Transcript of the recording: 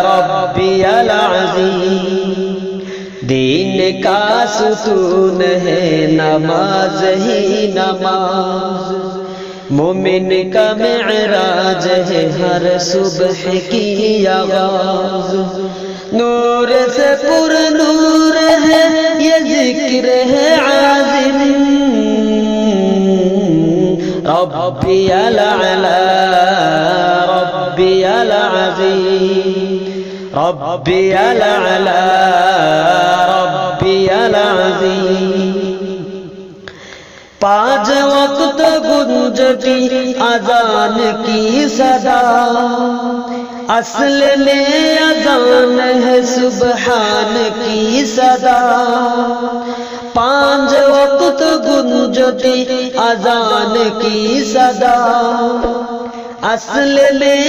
रब्बियल अज़ीम। दीन का सुतून है नमाज ही नमाज, मोमिन का मेराज है हर सुबह की आवाज। नूर से पुर नूर है ये जिक्र है आज़िम, रब्बियल अला रब्बियल अज़ीम, रब्बियल अला रब्बियल अज़ीम। पांच वक्त गुंजती अजान की सदा, असल में अजान है सुबहान की सदा। पांच वक्त गुंजती अजान की सदा, असल में